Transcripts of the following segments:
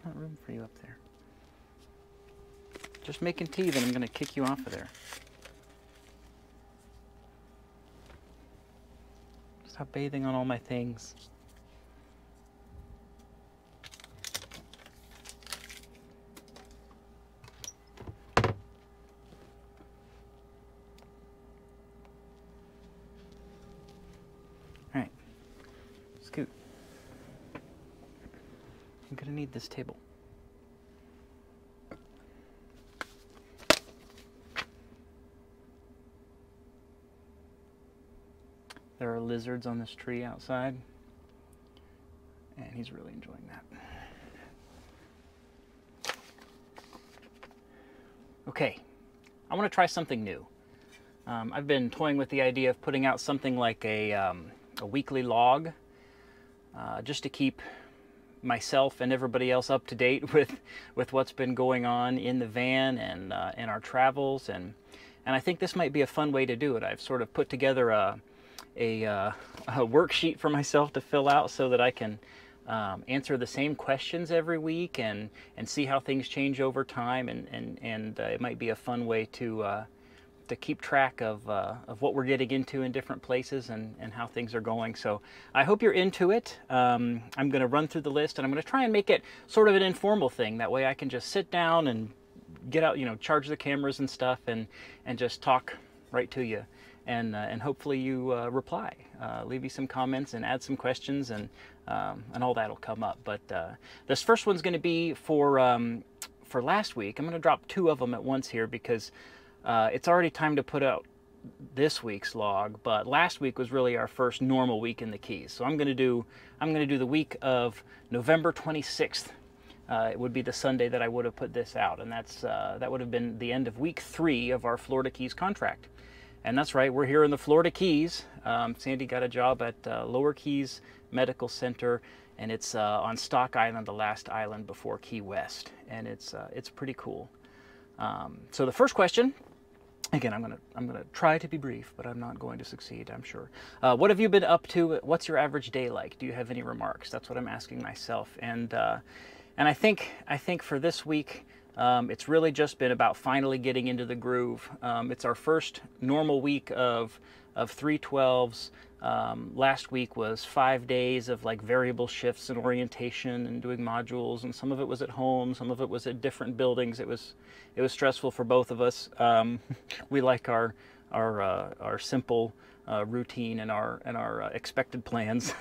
not room for you up there. Just making tea, then I'm going to kick you off of there. Stop bathing on all my things. All right, scoot. I'm going to need this table. There are lizards on this tree outside, and he's really enjoying that. Okay, I want to try something new. I've been toying with the idea of putting out something like a weekly log, just to keep myself and everybody else up to date with what's been going on in the van and in our travels, and I think this might be a fun way to do it. I've sort of put together a worksheet for myself to fill out so that I can answer the same questions every week and see how things change over time, and it might be a fun way to keep track of what we're getting into in different places and how things are going. So I hope you're into it. I'm going to run through the list, and I'm going to try and make it sort of an informal thing. That way I can just sit down and get out, charge the cameras and stuff, and just talk right to you. And hopefully you reply, leave me some comments and add some questions, and all that'll come up. But this first one's going to be for last week. I'm going to drop 2 of them at once here because it's already time to put out this week's log. But last week was really our first normal week in the Keys. So I'm going to do the week of November 26th. It would be the Sunday that I would have put this out, and that would have been the end of week 3 of our Florida Keys contract. And that's right, we're here in the Florida Keys. Sandy got a job at Lower Keys Medical Center, and it's on Stock Island, the last island before Key West, and it's pretty cool. So the first question, again, I'm gonna try to be brief, but I'm not going to succeed, I'm sure. What have you been up to? What's your average day like? Do you have any remarks? That's what I'm asking myself, and I think for this week, it's really just been about finally getting into the groove. It's our first normal week of 312s. Last week was 5 days of like variable shifts and orientation and doing modules, and some of it was at home, some of it was at different buildings. It was stressful for both of us. We like our simple routine and our expected plans.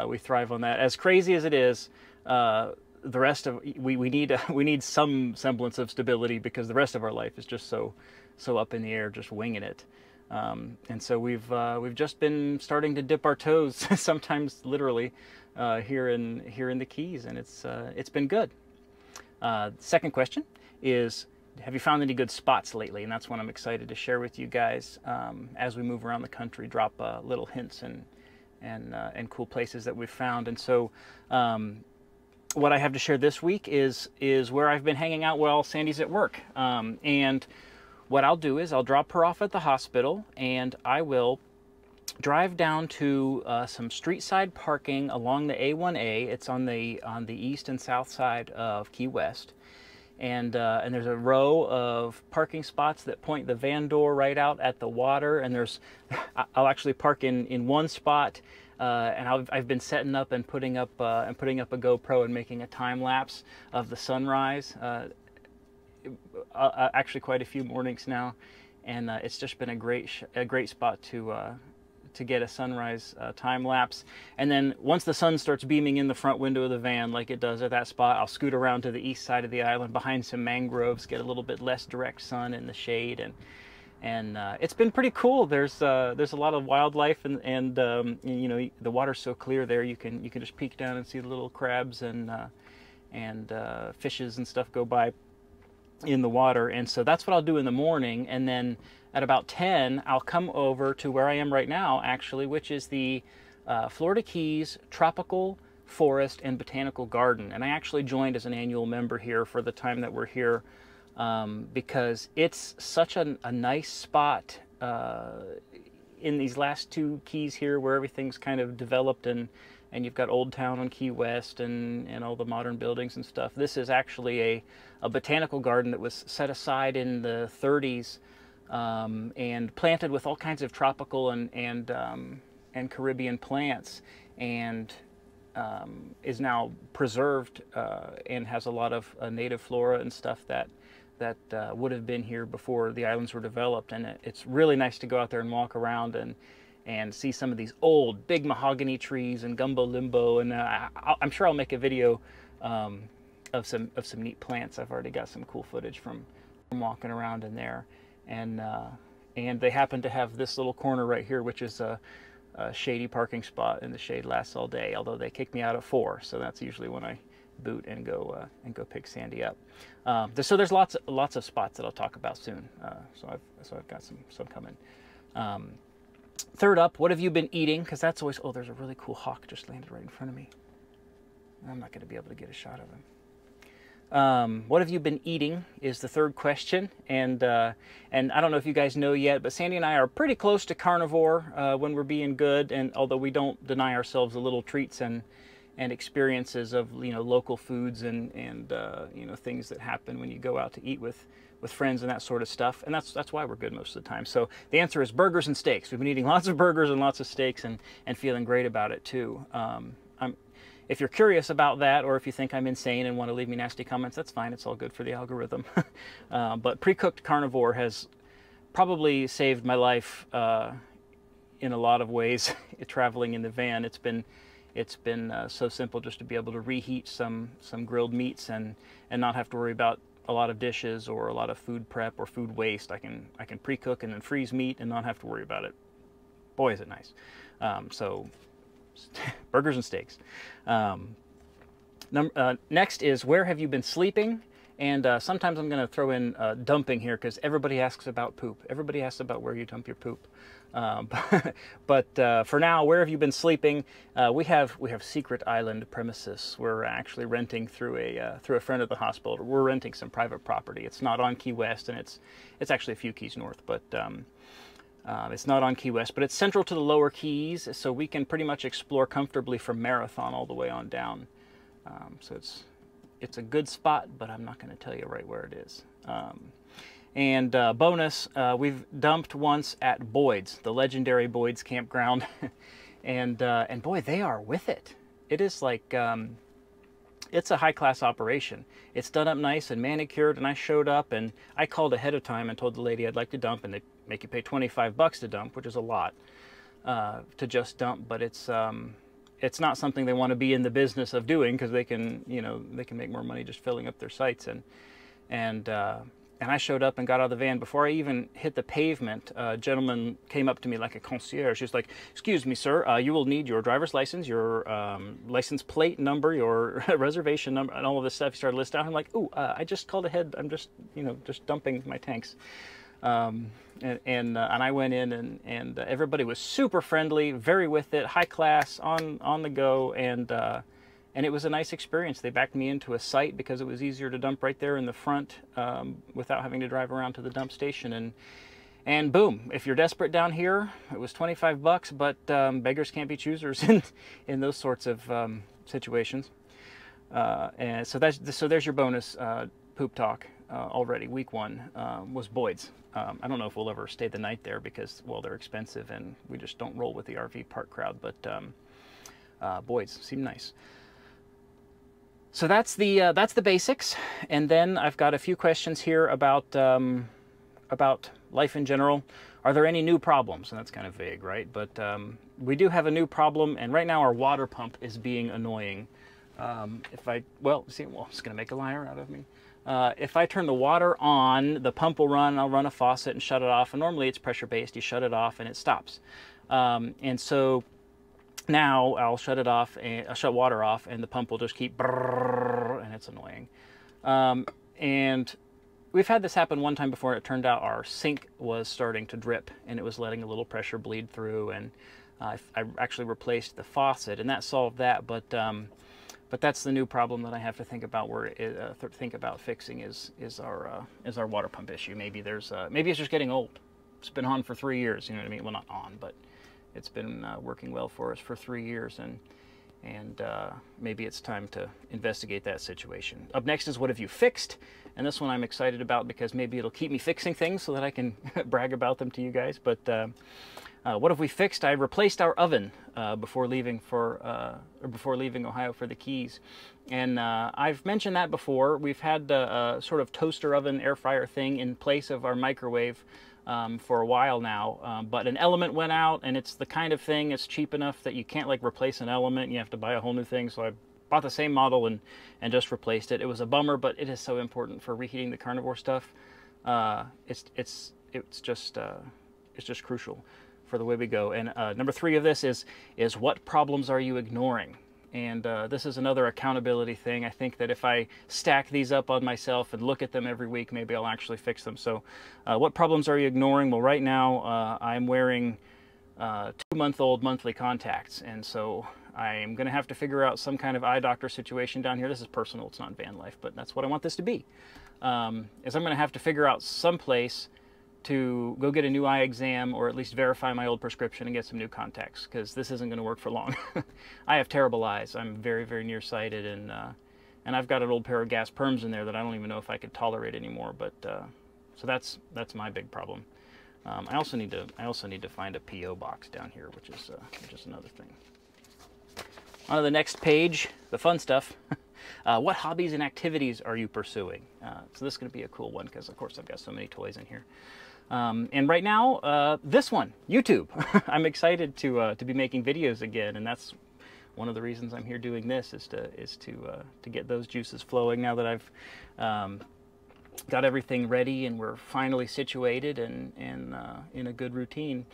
We thrive on that. As crazy as it is, the rest of we need some semblance of stability, because the rest of our life is just so up in the air, just winging it. And so we've just been starting to dip our toes, sometimes literally, here in the Keys, and it's been good. Second question is, have you found any good spots lately? And that's what I'm excited to share with you guys as we move around the country. Drop little hints and cool places that we've found. And so what I have to share this week is where I've been hanging out while Sandy's at work. And what I'll do is I'll drop her off at the hospital, and I will drive down to some street side parking along the A1A. It's on the east and south side of Key West. And there's a row of parking spots that point the van door right out at the water. And I'll actually park in one spot. And I've been setting up and putting up a GoPro and making a time lapse of the sunrise. Actually, quite a few mornings now, and it's just been a great spot to get a sunrise time lapse. And then once the sun starts beaming in the front window of the van, like it does at that spot, I'll scoot around to the east side of the island behind some mangroves, get a little bit less direct sun in the shade, and it's been pretty cool. There's a lot of wildlife, and the water's so clear there, you can just peek down and see the little crabs and fishes and stuff go by in the water. And so that's what I'll do in the morning, and then at about 10 I'll come over to where I am right now, actually, which is the Florida Keys Tropical Forest and Botanical Garden. And I actually joined as an annual member here for the time that we're here, because it's such a nice spot. in these last two keys here where everything's kind of developed and you've got Old Town on Key West and all the modern buildings and stuff. This is actually a botanical garden that was set aside in the 30s and planted with all kinds of tropical and Caribbean plants, and is now preserved and has a lot of native flora and stuff that would have been here before the islands were developed. And it's really nice to go out there and walk around and see some of these old big mahogany trees and gumbo limbo. And I'm sure I'll make a video of some neat plants. I've already got some cool footage from walking around in there. And they happen to have this little corner right here, which is a shady parking spot, and the shade lasts all day, although they kick me out at 4, so that's usually when I boot and go pick Sandy up. So there's lots of spots that I'll talk about soon. So I've got some coming. Third up, what have you been eating? Because that's always, oh, there's a really cool hawk just landed right in front of me. I'm not going to be able to get a shot of him. What have you been eating is the third question, and I don't know if you guys know yet, but Sandy and I are pretty close to carnivore when we're being good, and although we don't deny ourselves the little treats and experiences of local foods and things that happen when you go out to eat with friends and that sort of stuff, and that's why we're good most of the time. So the answer is burgers and steaks. We've been eating lots of burgers and lots of steaks and feeling great about it too. If you're curious about that, or if you think I'm insane and want to leave me nasty comments, that's fine. It's all good for the algorithm. But pre-cooked carnivore has probably saved my life in a lot of ways. Traveling in the van, it's been so simple just to be able to reheat some grilled meats and not have to worry about a lot of dishes or a lot of food prep or food waste. I can pre-cook and then freeze meat and not have to worry about it. Boy, is it nice. So burgers and steaks. Next is, where have you been sleeping? And sometimes I'm going to throw in dumping here, because everybody asks about poop. Everybody asks about where you dump your poop. But for now, where have you been sleeping? We have secret island premises. We're actually renting through a friend of the hospital. We're renting some private property. It's not on Key West, and it's actually a few keys north, but it's not on Key West, but it's central to the lower keys, so we can pretty much explore comfortably from Marathon all the way on down. So it's a good spot, but I'm not going to tell you right where it is. And bonus, we've dumped once at Boyd's, the legendary Boyd's campground, and boy, they are with it. It is like it's a high-class operation. It's done up nice and manicured, and I showed up and I called ahead of time and told the lady I'd like to dump, and they make you pay $25 to dump, which is a lot to just dump, but it's not something they want to be in the business of doing, because they can make more money just filling up their sites. And I showed up and got out of the van. Before I even hit the pavement, a gentleman came up to me like a concierge. He was like, "Excuse me, sir, you will need your driver's license, your license plate number, your reservation number," and all of this stuff. He started listing out. I'm like, "Ooh, I just called ahead. I'm just dumping my tanks." And I went in, and everybody was super friendly, very with it, high class, on the go, and it was a nice experience. They backed me into a site because it was easier to dump right there in the front without having to drive around to the dump station. And boom, if you're desperate down here, it was $25, but beggars can't be choosers in those sorts of situations. And so there's your bonus poop talk already. Week 1 was Boyd's. I don't know if we'll ever stay the night there because, well, they're expensive and we just don't roll with the RV park crowd, but Boyd's seemed nice. So that's the basics, and then I've got a few questions here about life in general. Are there any new problems? And that's kind of vague, right? But we do have a new problem, and right now our water pump is being annoying. It's going to make a liar out of me. If I turn the water on, the pump will run. I'll run a faucet and shut it off. And normally it's pressure based. You shut it off and it stops. And so now I'll shut it off, and I'll shut water off, and the pump will just keep brrrr, and it's annoying. And we've had this happen one time before. It turned out our sink was starting to drip, and it was letting a little pressure bleed through. And I actually replaced the faucet, and that solved that. But that's the new problem that I have to think about fixing is our water pump issue. Maybe it's just getting old. it's been on for 3 years. You know what I mean? Well, not on, but it's been working well for us for 3 years, and maybe it's time to investigate that situation. Up next is what have you fixed? And this one I'm excited about because maybe it'll keep me fixing things so that I can brag about them to you guys. But what have we fixed? I replaced our oven before leaving Ohio for the Keys, and I've mentioned that before. We've had a sort of toaster oven air fryer thing in place of our microwave for a while now, but an element went out, and it's the kind of thing, it's cheap enough that you can't like replace an element. You have to buy a whole new thing, so I bought the same model and just replaced it. It was a bummer, but it is so important for reheating the carnivore stuff. It's just crucial for the way we go. And number 3 of this is what problems are you ignoring? And this is another accountability thing. I think that if I stack these up on myself and look at them every week, maybe I'll actually fix them. So what problems are you ignoring? Well, right now I'm wearing 2-month-old monthly contacts, and so I'm going to have to figure out some kind of eye doctor situation down here. This is personal, it's not van life, but that's what I want this to be. Is I'm going to have to figure out some place to go get a new eye exam, or at least verify my old prescription and get some new contacts, because this isn't going to work for long. I have terrible eyes. I'm very, very nearsighted, and I've got an old pair of gas perms in there that I don't even know if I could tolerate anymore. But so that's my big problem. I also need to find a PO box down here, which is another thing. On to the next page, the fun stuff. What hobbies and activities are you pursuing? So this is going to be a cool one because, of course, I've got so many toys in here. And right now, this one, YouTube. I'm excited to be making videos again, and that's one of the reasons I'm here doing this, is to get those juices flowing now that I've got everything ready and we're finally situated and in a good routine.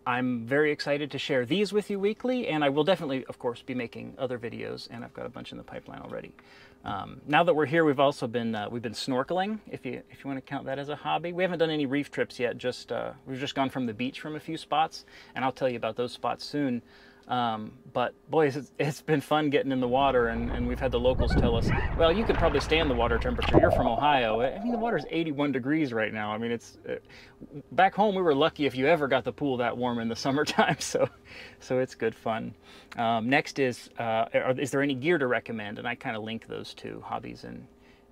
I'm very excited to share these with you weekly, and I will definitely, of course, be making other videos, and I've got a bunch in the pipeline already. Now that we're here, we've also been we've been snorkeling, if you want to count that as a hobby. We haven't done any reef trips yet. We've just gone from the beach from a few spots, and I'll tell you about those spots soon. But boys, it's been fun getting in the water, and we've had the locals tell us, well, you could probably stand the water temperature. You're from Ohio. I mean, the water's 81 degrees right now. I mean, it's back home we were lucky if you ever got the pool that warm in the summertime. So it's good fun. Next is there any gear to recommend? And I kind of link those two, hobbies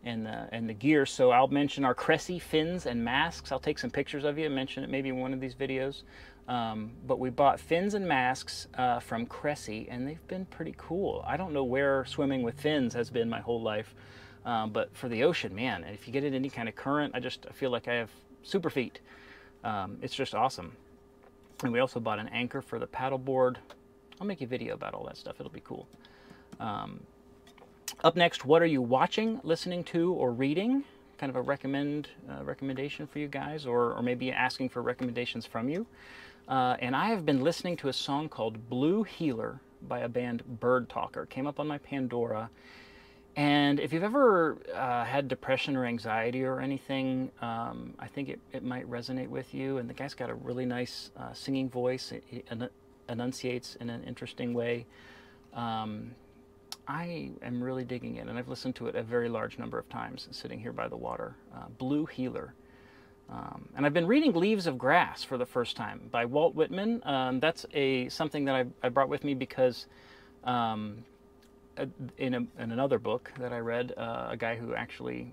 and the gear. So I'll mention our Cressy fins and masks. I'll take some pictures of you and mention it maybe in one of these videos. But we bought fins and masks from Cressy, and they've been pretty cool. I don't know where swimming with fins has been my whole life, but for the ocean, man, if you get in any kind of current, I feel like I have super feet. It's just awesome. And we also bought an anchor for the paddleboard. I'll make a video about all that stuff. It'll be cool. Up next, what are you watching, listening to, or reading? Kind of a recommendation for you guys, or maybe asking for recommendations from you. And I have been listening to a song called Blue Healer by a band Bird Talker. It came up on my Pandora. And if you've ever had depression or anxiety or anything, I think it might resonate with you. And the guy's got a really nice singing voice. He enunciates in an interesting way. I am really digging it, and I've listened to it a very large number of times sitting here by the water. Blue Healer. And I've been reading Leaves of Grass for the first time by Walt Whitman. That's something that I brought with me because in another book that I read, a guy who actually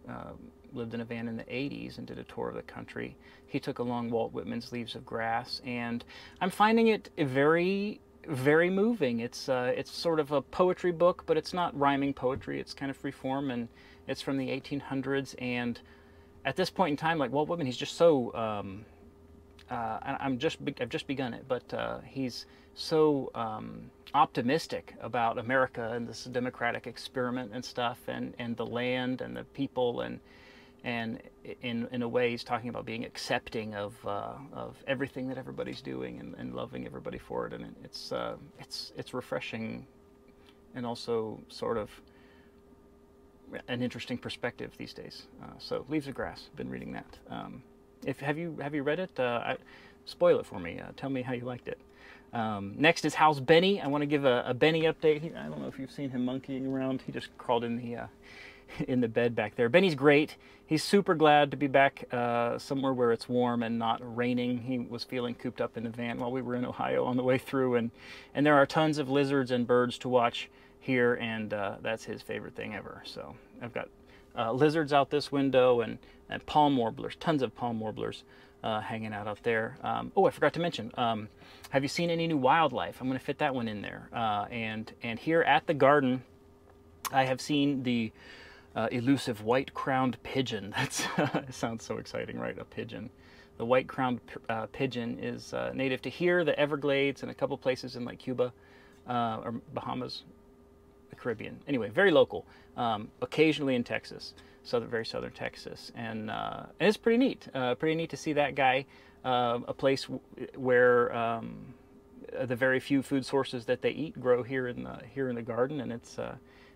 lived in a van in the 80s and did a tour of the country, he took along Walt Whitman's Leaves of Grass, and I'm finding it very, very moving. It's sort of a poetry book, but it's not rhyming poetry. It's kind of free form, and it's from the 1800s, and at this point in time, like Walt Whitman, he's just so I've just begun it, but he's so optimistic about America and this democratic experiment and stuff, and the land and the people, and in a way he's talking about being accepting of everything that everybody's doing, and loving everybody for it, and it's refreshing, and also sort of an interesting perspective these days. So Leaves of Grass, been reading that. Have you read it? Spoil it for me. Tell me how you liked it. Next is How's Benny? I want to give a Benny update. I don't know if you've seen him monkeying around. He just crawled in in the bed back there. Benny's great. He's super glad to be back somewhere where it's warm and not raining. He was feeling cooped up in the van while we were in Ohio on the way through, and there are tons of lizards and birds to watch here, and that's his favorite thing ever. So I've got lizards out this window, and palm warblers, tons of palm warblers hanging out there. Oh, I forgot to mention, have you seen any new wildlife? I'm going to fit that one in there. And here at the garden, I have seen the elusive white-crowned pigeon. That's it sounds so exciting, right? A pigeon. The white-crowned pigeon is native to here, the Everglades, and a couple places in like Cuba or Bahamas, the Caribbean. Anyway, very local. Occasionally in Texas, very southern Texas, and it's pretty neat. Pretty neat to see that guy. A place where the very few food sources that they eat grow here in the garden, and it's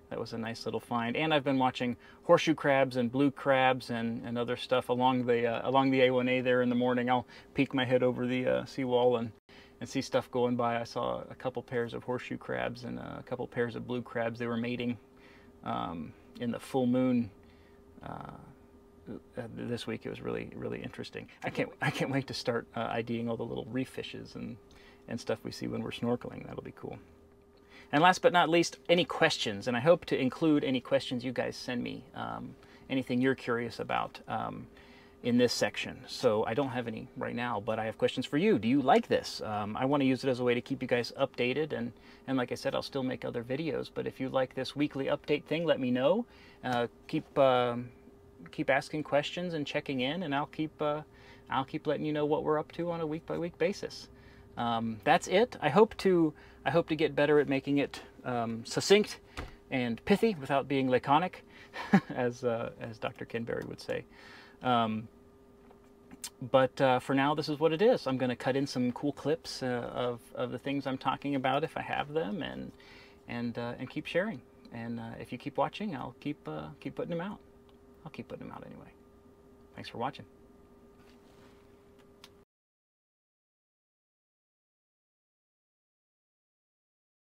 that was a nice little find. And I've been watching horseshoe crabs and blue crabs and other stuff along the A1A there in the morning. I'll peek my head over the seawall and see stuff going by. I saw a couple pairs of horseshoe crabs and a couple pairs of blue crabs. They were mating in the full moon this week. It was really, really interesting. I can't wait to start IDing all the little reef fishes and stuff we see when we're snorkeling. That'll be cool. And last but not least, any questions, and I hope to include any questions you guys send me, anything you're curious about in this section. So I don't have any right now, but I have questions for you. Do you like this? I want to use it as a way to keep you guys updated, and like I said, I'll still make other videos, but if you like this weekly update thing, let me know. Keep asking questions and checking in, and I'll keep letting you know what we're up to on a week-by-week basis. That's it. I hope to get better at making it succinct and pithy without being laconic, as Dr. Ken Berry would say. But for now, this is what it is. I'm going to cut in some cool clips of the things I'm talking about if I have them, and keep sharing. And if you keep watching, I'll keep putting them out. I'll keep putting them out anyway. Thanks for watching.